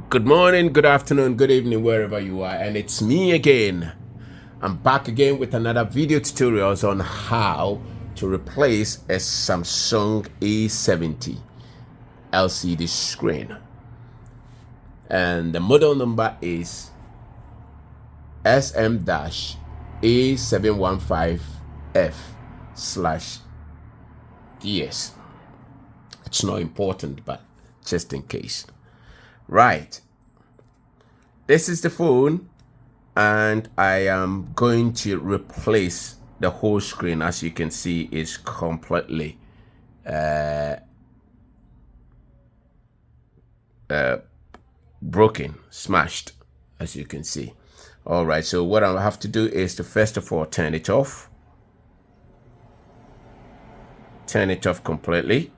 Good morning, good afternoon, good evening, wherever you are, and it's me again. I'm back again with another video tutorials on how to replace a Samsung A70 LCD screen. And the model number is SM-A715F/DS. It's not important, but just in case. Right. This is the phone, and I am going to replace the whole screen. As you can see, is completely broken, smashed, as you can see. All right, so what I have to do is to first of all turn it off completely.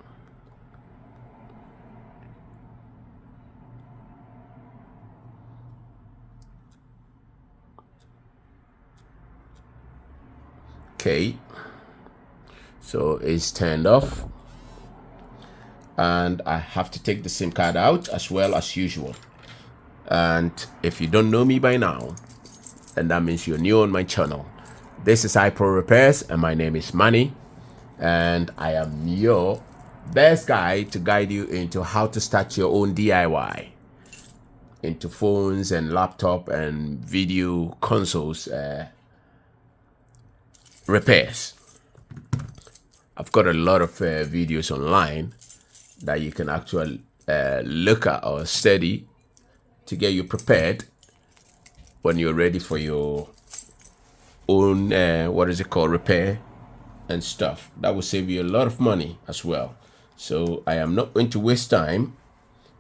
Okay, so it's turned off, and I have to take the SIM card out as well as usual. And if you don't know me by now, then that means you're new on my channel. This is iPro Repairs, and my name is Manny, and I am your best guy to guide you into how to start your own DIY into phones and laptop and video consoles repairs. I've got a lot of videos online that you can actually look at or study to get you prepared when you're ready for your own repair and stuff. That will save you a lot of money as well. So I am not going to waste time.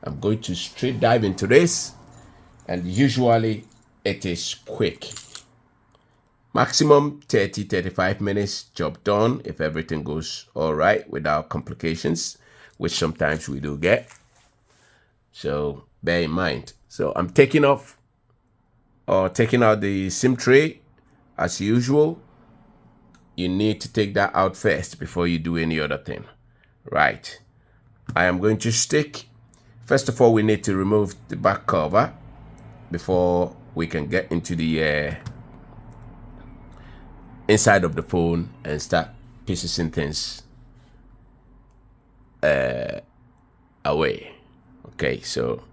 I'm going to straight dive into this, and usually it is quick. Maximum 30-35 minutes, job done if everything goes all right without complications, which sometimes we do get. So bear in mind. So I'm taking out the SIM tray as usual. You need to take that out first before you do any other thing. Right. I am going to stick. First of all, we need to remove the back cover before we can get into the inside of the phone and start piecing things away. Okay, so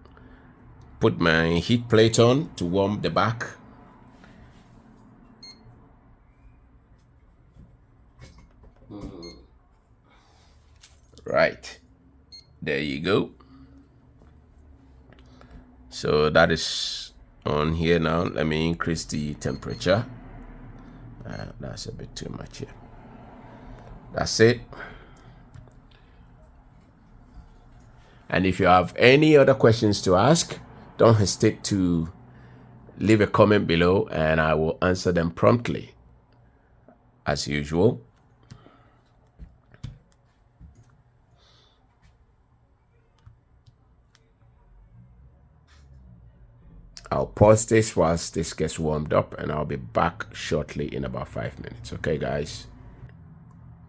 put my heat plate on to warm the back. Right, there you go. So that is on here now. Let me increase the temperature. That's a bit too much here. That's it. And if you have any other questions to ask, don't hesitate to leave a comment below, and I will answer them promptly as usual. I'll pause this whilst this gets warmed up, and I'll be back shortly in about 5 minutes. Okay, guys.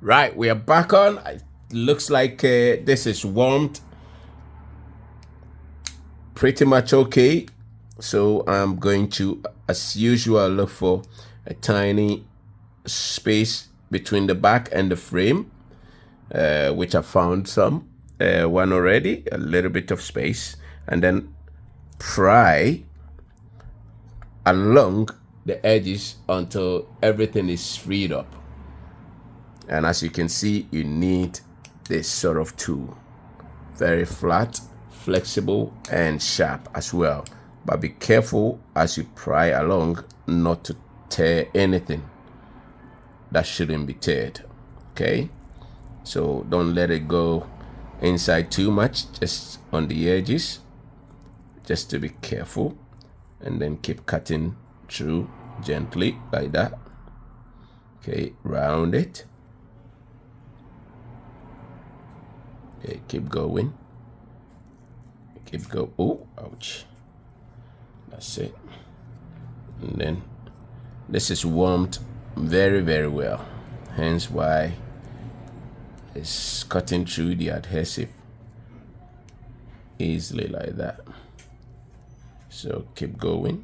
Right, we are back on. It looks like this is warmed pretty much okay. So I'm going to, as usual, look for a tiny space between the back and the frame, which I found one already, a little bit of space, and then pry along the edges until everything is freed up. And as you can see, you need this sort of tool. Very flat, flexible, and sharp as well. But be careful as you pry along not to tear anything that shouldn't be teared. Okay, so don't let it go inside too much, just on the edges, just to be careful. And then keep cutting through gently like that. Okay, round it. Okay, keep going. Keep go. Oh, ouch. That's it. And then this is warmed very, very well. Hence why it's cutting through the adhesive easily like that. So keep going.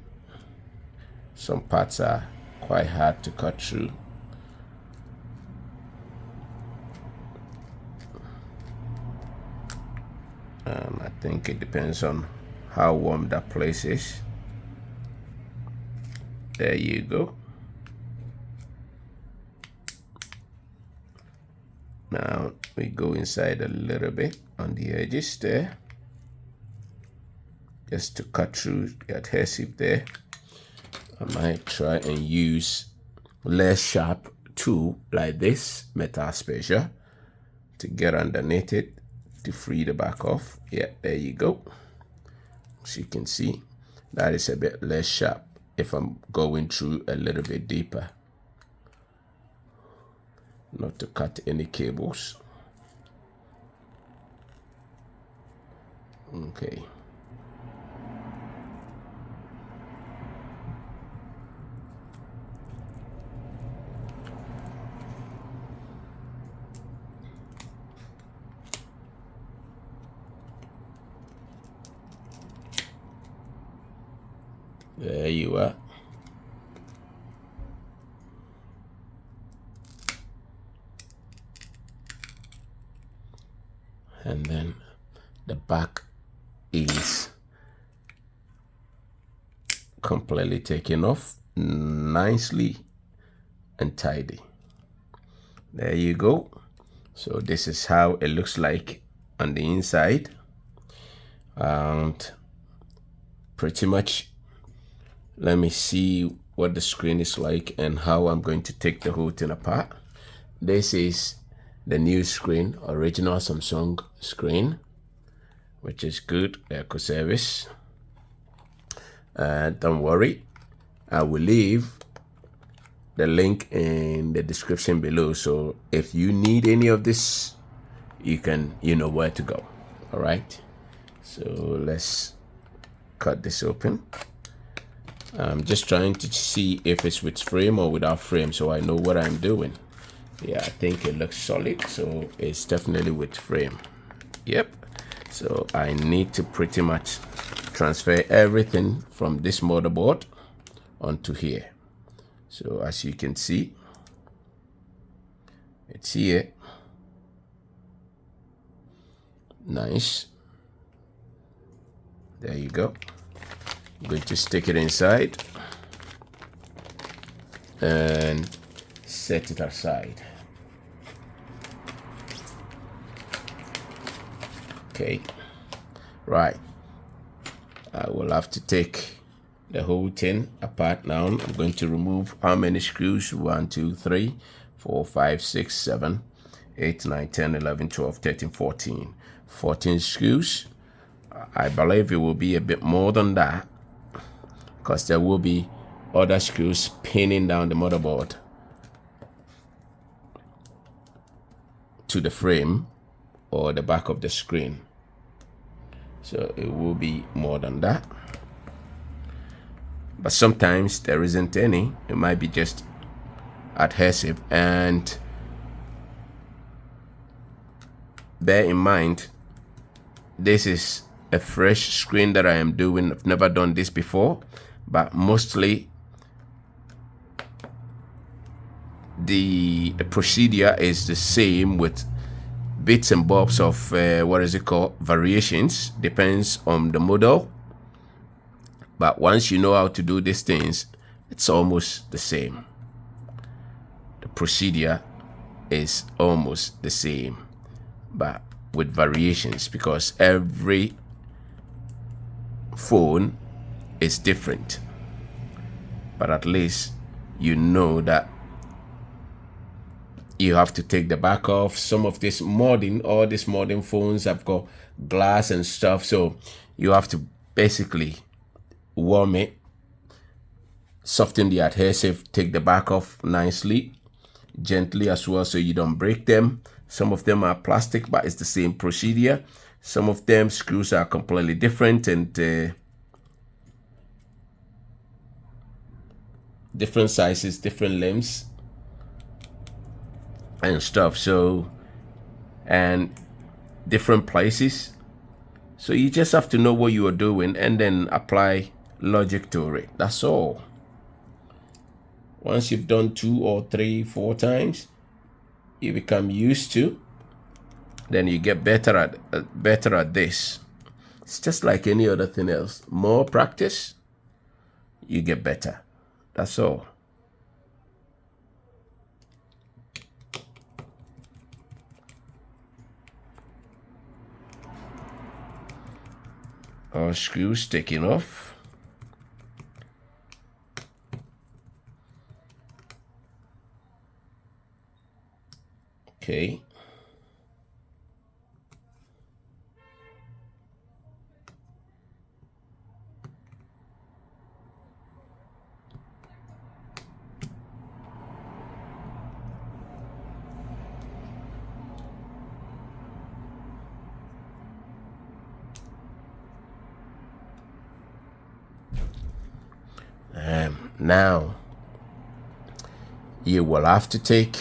Some parts are quite hard to cut through. I think it depends on how warm that place is. There you go. Now we go inside a little bit on the edges there, just to cut through the adhesive there. I might try and use less sharp tool like this metal special to get underneath it to free the back off. Yeah, there you go. So you can see that is a bit less sharp if I'm going through a little bit deeper, not to cut any cables. Okay. There you are. And then the back is completely taken off nicely and tidy. There you go. So this is how it looks like on the inside, and pretty much let me see what the screen is like and how I'm going to take the whole thing apart. This is the new screen, original Samsung screen, which is good, eco service. Don't worry, I will leave the link in the description below, so if you need any of this, you know where to go. All right, so let's cut this open. I'm just trying to see if it's with frame or without frame, so I know what I'm doing. Yeah, I think it looks solid, so it's definitely with frame. Yep. So I need to pretty much transfer everything from this motherboard onto here. So as you can see, it's here. Nice. There you go. I'm going to stick it inside and set it aside. Okay, right. I will have to take the whole thing apart now. I'm going to remove how many screws? 1, 2, 3, 4, 5, 6, 7, 8, 9, 10, 11, 12, 13, 14. 14 screws. I believe it will be a bit more than that, because there will be other screws pinning down the motherboard to the frame or the back of the screen. So it will be more than that, but sometimes there isn't any. It might be just adhesive, and bear in mind, this is a fresh screen that I am doing. I've never done this before, but mostly the procedure is the same, with bits and bobs of variations, depends on the model. But once you know how to do these things, it's almost the same. The procedure is almost the same, but with variations, because every phone is different. But at least you know that you have to take the back off. Some of this all these modern phones have got glass and stuff, so you have to basically warm it, soften the adhesive, take the back off nicely, gently as well, so you don't break them. Some of them are plastic, but it's the same procedure. Some of them screws are completely different, and different sizes, different lengths and stuff, so, and different places. So you just have to know what you are doing and then apply logic to it. That's all. Once you've done 2 or 3, 4 times, you become used to, then you get better at this. It's just like any other thing else. More practice, you get better. That's all. All screws taken off. Okay. Now, you will have to take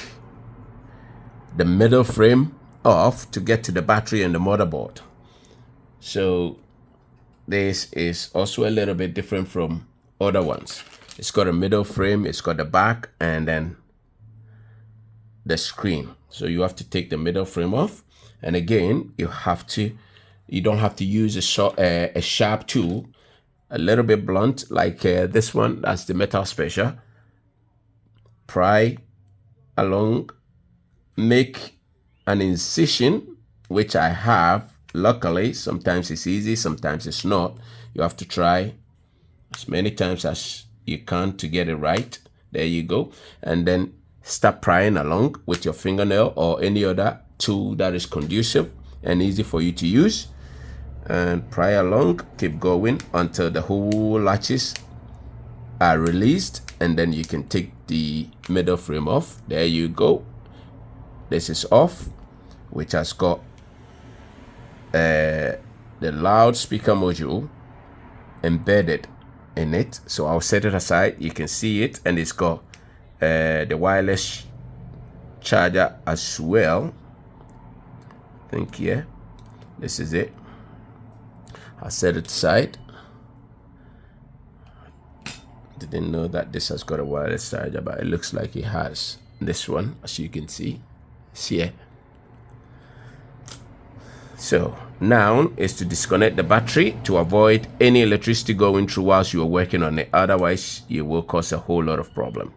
the middle frame off to get to the battery and the motherboard. So this is also a little bit different from other ones. It's got a middle frame, it's got the back, and then the screen. So you have to take the middle frame off, and again, you don't have to use a sharp tool. A little bit blunt, like this one, that's the metal special. Pry along, make an incision, which I have. Luckily, sometimes it's easy, sometimes it's not. You have to try as many times as you can to get it right. There you go. And then start prying along with your fingernail or any other tool that is conducive and easy for you to use. And pry along, keep going until the whole latches are released, and then you can take the middle frame off. There you go. This is off, which has got the loudspeaker module embedded in it. So I'll set it aside. You can see it, and it's got the wireless charger as well. I think here, this is it. I'll set it aside. Didn't know that this has got a wireless charger, but it looks like it has. This one, as you can see, it's here. So now is to disconnect the battery to avoid any electricity going through whilst you are working on it. Otherwise, you will cause a whole lot of problem.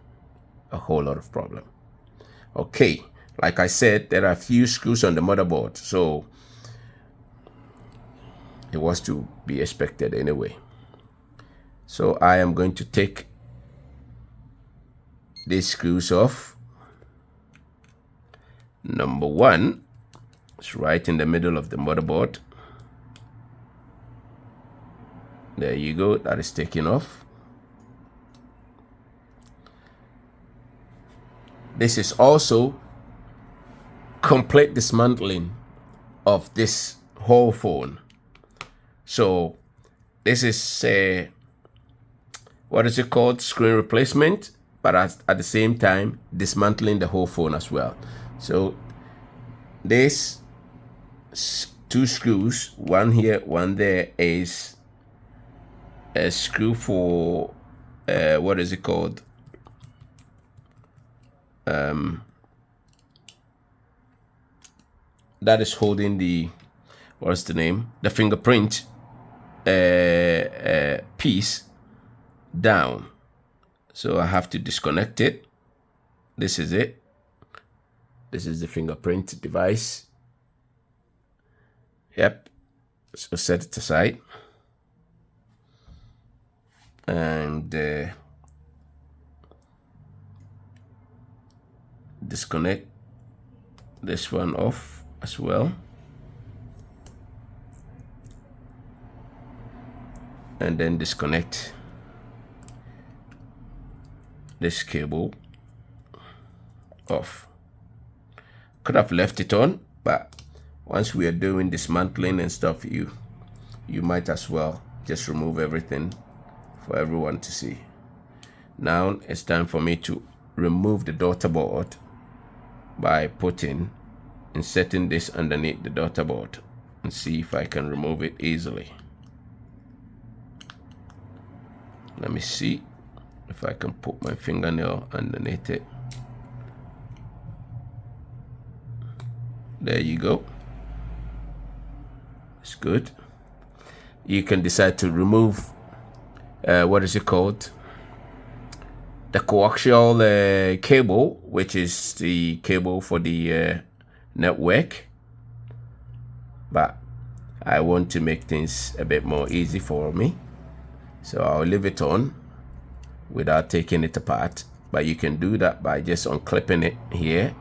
Okay, like I said, there are a few screws on the motherboard, so it was to be expected anyway. So I am going to take these screws off. Number 1 is right in the middle of the motherboard. There you go, that is taken off. This is also complete dismantling of this whole phone. So this is what is it called? Screen replacement, but at the same time dismantling the whole phone as well. So this 2 screws, one here, one there, is a screw for what is it called? That is holding the, what's the name? The fingerprint piece down. So I have to disconnect it. This is it. This is the fingerprint device. Yep. So set it aside. And disconnect this one off as well. And then disconnect this cable off. Could have left it on, but once we are doing dismantling and stuff, you might as well just remove everything for everyone to see. Now it's time for me to remove the daughter board by inserting this underneath the daughter board and see if I can remove it easily. Let me see if I can put my fingernail underneath it. There you go. It's good. You can decide to remove what is it called, the coaxial cable, which is the cable for the network, but I want to make things a bit more easy for me, so I'll leave it on without taking it apart. But you can do that by just unclipping it here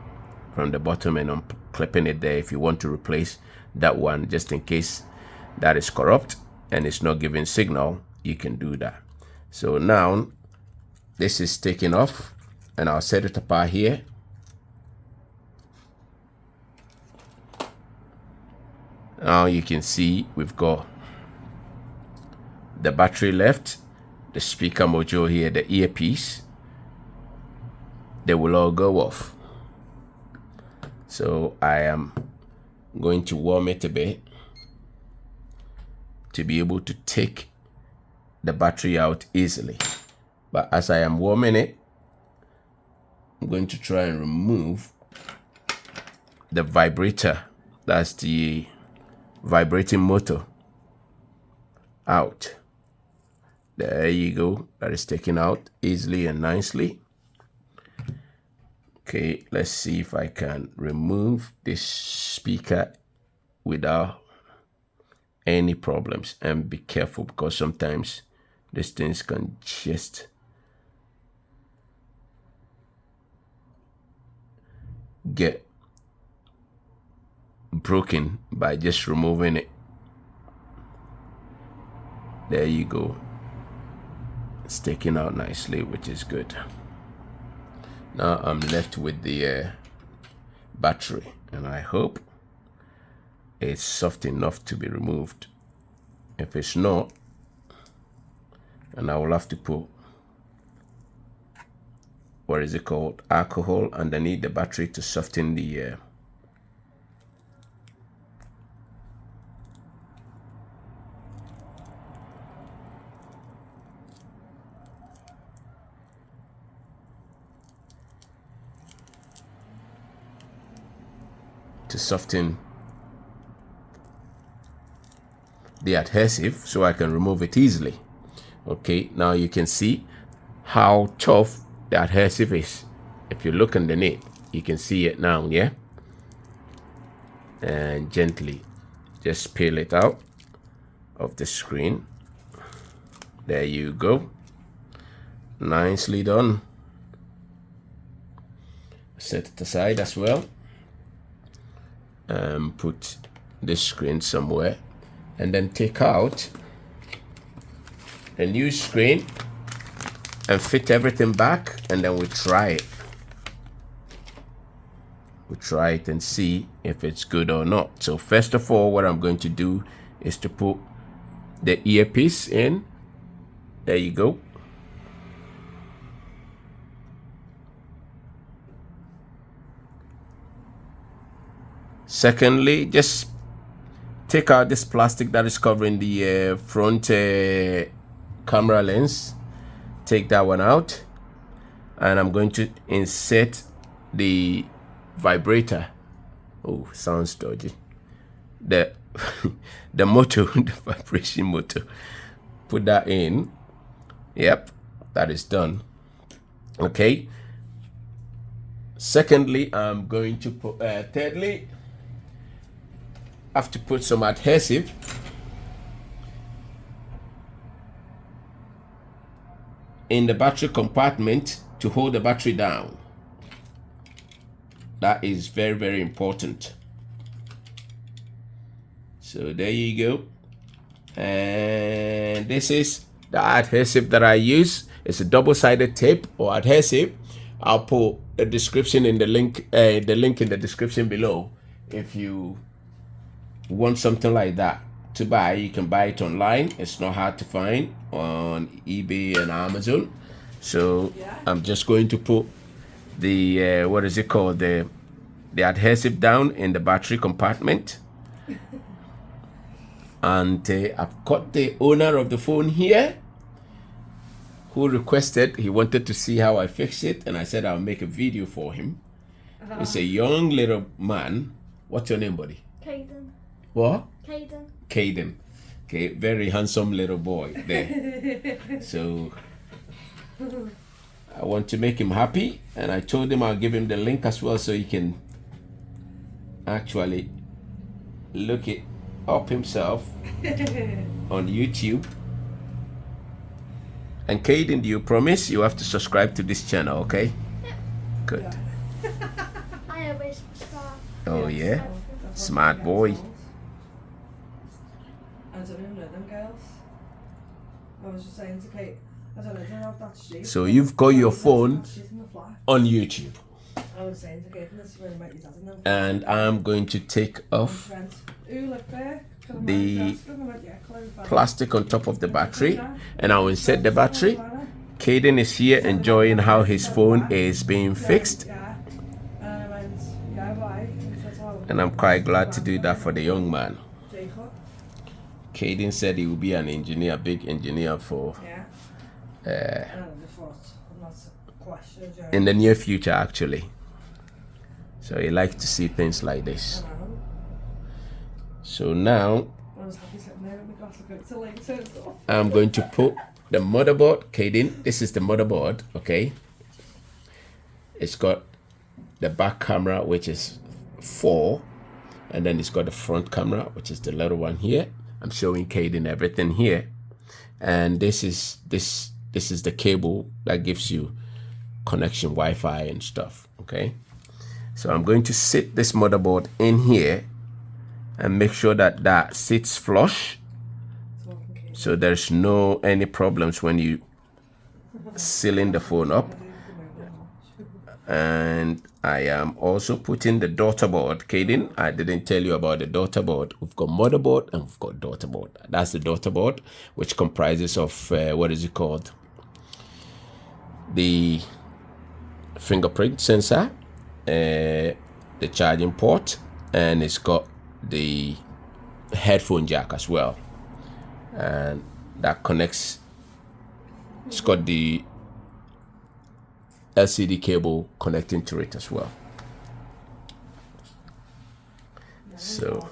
from the bottom and unclipping it there if you want to replace that one, just in case that is corrupt and it's not giving signal. You can do that. So now this is taken off, and I'll set it apart here. Now you can see we've got the battery left, the speaker module here, the earpiece. They will all go off. So I am going to warm it a bit to be able to take the battery out easily. But as I am warming it, I'm going to try and remove the vibrator, that's the vibrating motor, out. There you go. That is taken out easily and nicely. Okay, let's see if I can remove this speaker without any problems. And be careful, because sometimes these things can just get broken by just removing it. There you go. It's taken out nicely, which is good. Now I'm left with the battery, and I hope it's soft enough to be removed. If it's not, and I will have to put, what is it called, alcohol underneath the battery to soften the adhesive, so I can remove it easily. Okay, now you can see how tough the adhesive is. If you look underneath, you can see it now, yeah? And gently just peel it out of the screen. There you go. Nicely done. Set it aside as well. Put this screen somewhere, and then take out a new screen and fit everything back, and then we try it. We try it and see if it's good or not. So first of all, what I'm going to do is to put the earpiece in. There you go. Secondly, just take out this plastic that is covering the front camera lens. Take that one out, and I'm going to insert the vibrator. Oh, sounds dodgy. The motor, the vibration motor. Put that in. Yep, that is done. Okay. Secondly, I'm going to put. Thirdly, I have to put some adhesive in the battery compartment to hold the battery down. That is very, very important. So there you go. And this is the adhesive that I use. It's a double-sided tape or adhesive. I'll put a description in the link in the description below. If you want something like that to buy, you can buy it online. It's not hard to find on eBay and Amazon. So I'm just going to put the what is it called, the adhesive down in the battery compartment. And I've got the owner of the phone here. who requested, he wanted to see how I fix it, and I said I'll make a video for him. It's a young little man. What's your name, buddy? Caden. What? Caden. Caden. Okay, very handsome little boy there. So I want to make him happy, and I told him I'll give him the link as well so he can actually look it up himself on YouTube. And Caden, do you promise you have to subscribe to this channel, okay? Yeah. Good. I always subscribe. Oh yeah? Smart boy. I don't even know them girls. I was just saying to Kate, I don't know that street. So you've got your phone on YouTube. I was saying to Kate, this is where you met your dad in them. And I'm going to take off the plastic on top of the battery, and I'll insert the battery. Caden is here enjoying how his phone is being fixed, and I'm quite glad to do that for the young man. Caden said he will be an engineer, big engineer for in the near future actually. So he likes to see things like this. So now I'm going to put the motherboard. Caden, this is the motherboard, okay? It's got the back camera, which is 4, and then it's got the front camera, which is the little one here. I'm showing Caden everything here, and this is the cable that gives you connection, Wi-Fi and stuff, okay? So I'm going to sit this motherboard in here and make sure that that sits flush, so there's no any problems when you sealing the phone up. And I am also putting the daughter board. Caden, I didn't tell you about the daughter board. We've got motherboard and we've got daughter board. That's the daughter board, which comprises of what is it called? The fingerprint sensor, the charging port, and it's got the headphone jack as well, and that connects. It's got the LCD cable connecting to it as well. So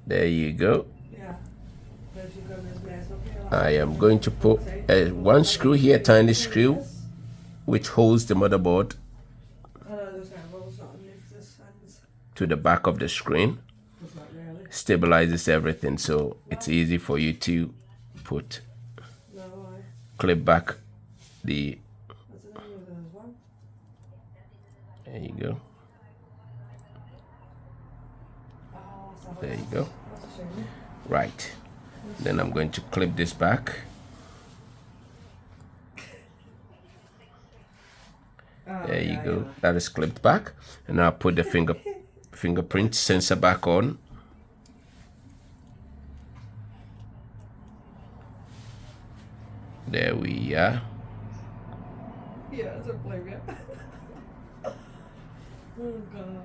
there you go. I am going to put one screw here, tiny screw, which holds the motherboard to the back of the screen, stabilizes everything, so it's easy for you to put, clip back the, there you go, there you go. Right, then I'm going to clip this back. There you go, that is clipped back, and I'll put the fingerprint sensor back on. There we are. Yeah, I don't blame you. Oh God.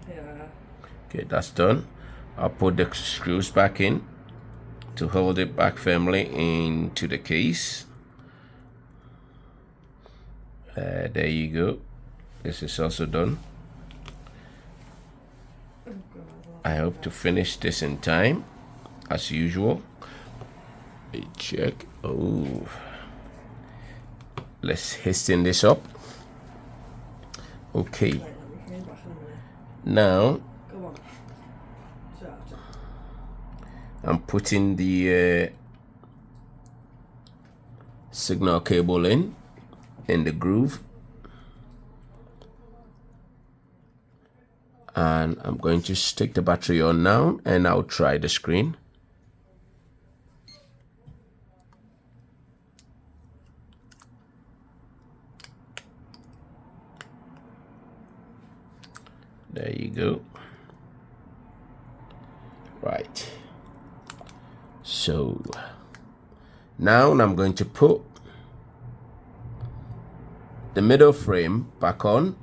Yeah. Okay, that's done. I'll put the screws back in to hold it back firmly into the case. There you go. This is also done. I hope to finish this in time, as usual. Let me check. Oh, let's hasten this up. Okay. Now I'm putting the signal cable in the groove, and I'm going to stick the battery on now, and I'll try the screen. There you go. Right, so now I'm going to put the middle frame back on,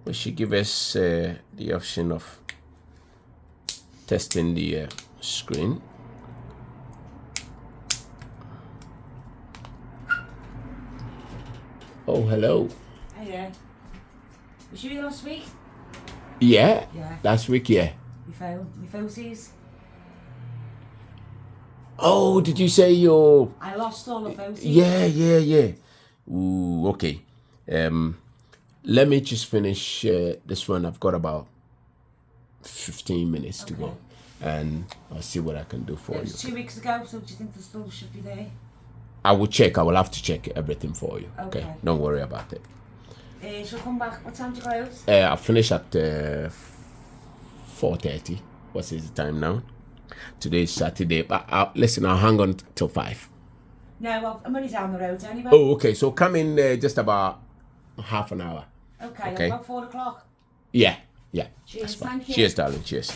which should give us the option of testing the screen. Oh, hello. Hey there. Was you here last week? Yeah. Yeah. Last week, yeah. You phone? My photos? Oh, did you say your... I lost all the photos. Yeah. Ooh, okay. Let me just finish this one. I've got about 15 minutes to go, and I'll see what I can do for It you. was 2 weeks ago, so do you think they still should be there? I will check. I will have to check everything for you. Okay. Don't worry about it. She'll come back. What time do you close? I'll finish at 4:30. What is the time now? Today is Saturday. But listen, I'll hang on till 5. No, well, I'm only down the road anyway. Oh, okay. So come in just about half an hour. Okay. About 4 o'clock. Yeah. Cheers, That's fine. thank you. Cheers, darling. Cheers.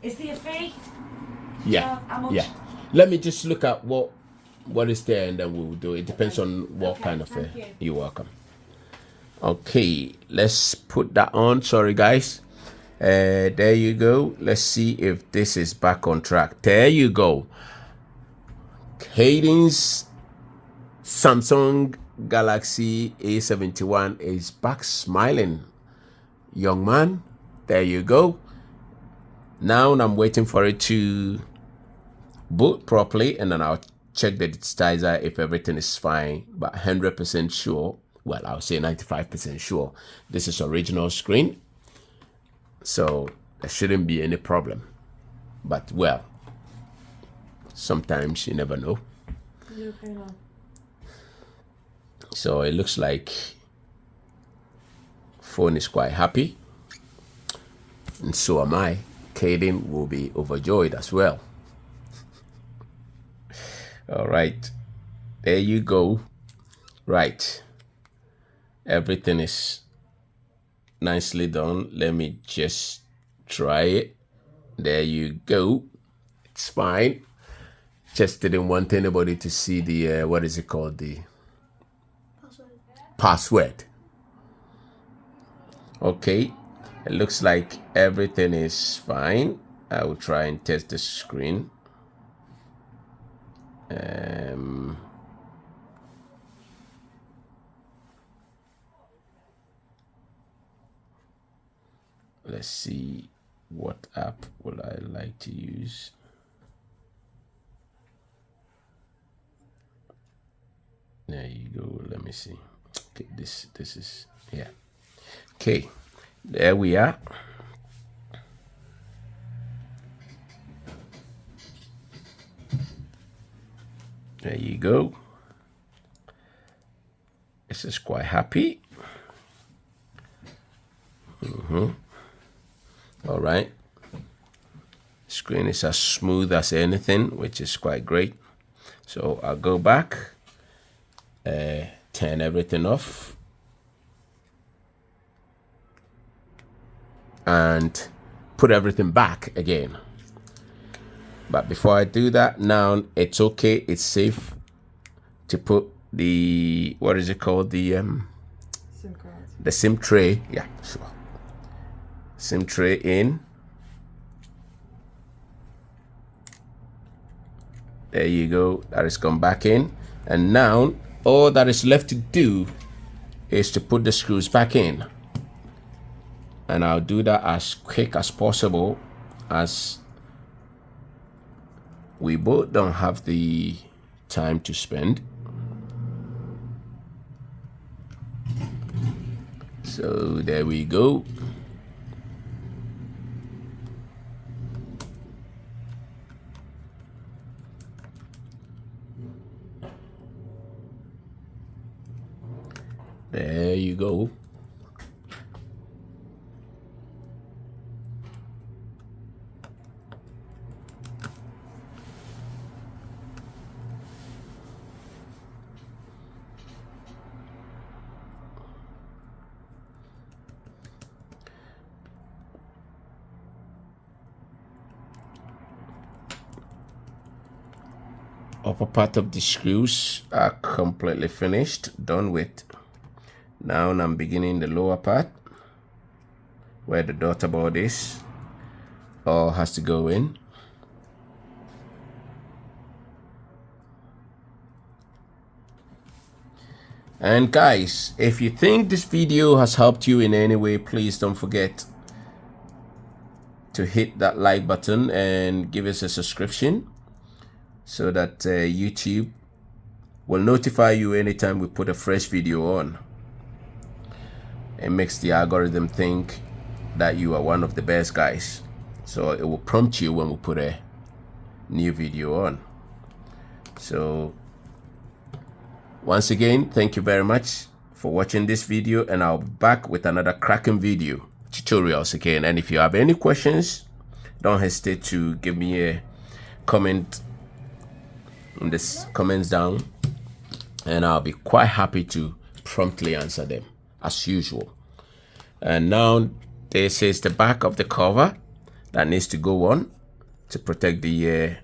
Is there a fee? Yeah. How much? Yeah. Let me just look at what is there, and then we'll do it. It depends on what kind of thank you. You're welcome. Okay, let's put that on. Sorry, guys. There you go. Let's see if this is back on track. There you go. Hayden's Samsung Galaxy A71 is back smiling. Young man, there you go. Now I'm waiting for it to boot properly, and then I'll check the digitizer if everything is fine. But 100% sure, well, I'll say 95% sure, this is original screen, so there shouldn't be any problem. But well, sometimes you never know. You okay now? So it looks like phone is quite happy, and so am I. Caden will be overjoyed as well. All right, there you go. Right, everything is nicely done. Let me just try it. There you go. It's fine. Just didn't want anybody to see the what is it called, the password. Okay, it looks like everything is fine. I will try and test the screen. Let's see, what app will I like to use? There you go. Let me see. Okay, this is, yeah. Okay, there we are. There you go. This is quite happy. All right. Screen is as smooth as anything, which is quite great. So I'll go back, turn everything off, and put everything back again. But before I do that, now it's okay, it's safe to put the, what is it called, the SIM card. the SIM tray, yeah, sure. SIM tray in. There you go, that is gone back in. And now all that is left to do is to put the screws back in. And I'll do that as quick as possible, as we both don't have the time to spend. So there we go. There you go. upper part of the screws are completely finished, done with. Now I'm beginning the lower part where the daughter board is. All has to go in. And guys, if you think this video has helped you in any way, please don't forget to hit that like button and give us a subscription so that YouTube will notify you anytime we put a fresh video on. It makes the algorithm think that you are one of the best guys, so it will prompt you when we put a new video on. So once again, thank you very much for watching this video, and I'll be back with another cracking video tutorials again. And if you have any questions, don't hesitate to give me a comment in the comments down, and I'll be quite happy to promptly answer them as usual. And now this is the back of the cover that needs to go on to protect the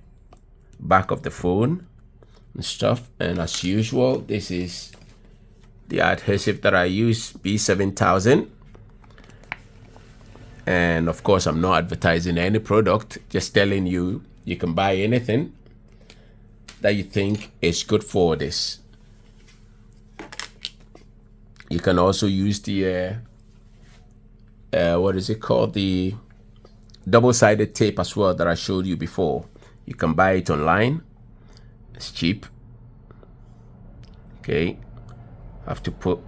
back of the phone and stuff. And as usual, this is the adhesive that I use, B7000. And of course, I'm not advertising any product, just telling you you can buy anything that you think is good for this. You can also use the what is it called, the double-sided tape as well that I showed you before. You can buy it online, it's cheap. Okay, have to put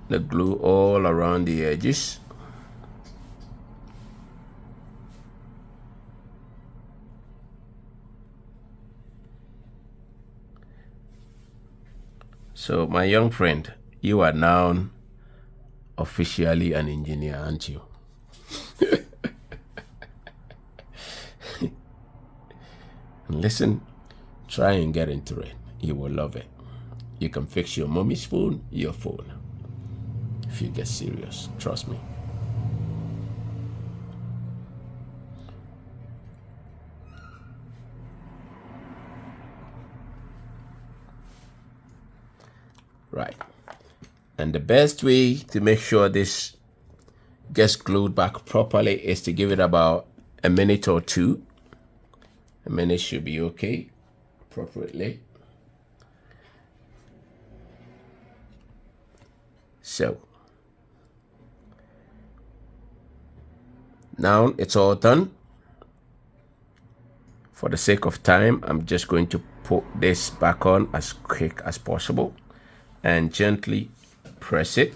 the glue all around the edges. So my young friend, you are now officially an engineer, aren't you? And listen, try and get into it. You will love it. You can fix your mommy's phone, your phone, if you get serious. Trust me. Right. And the best way to make sure this gets glued back properly is to give it about a minute or two. A minute should be okay, appropriately. So now it's all done. For the sake of time, I'm just going to put this back on as quick as possible and gently press it.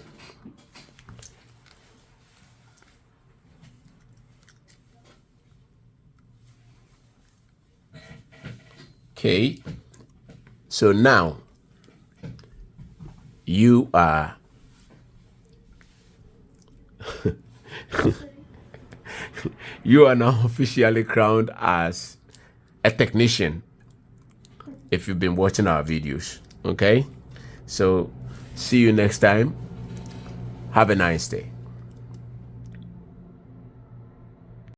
Okay, so now you are you are now officially crowned as a technician if you've been watching our videos. Okay, so see you next time. Have a nice day.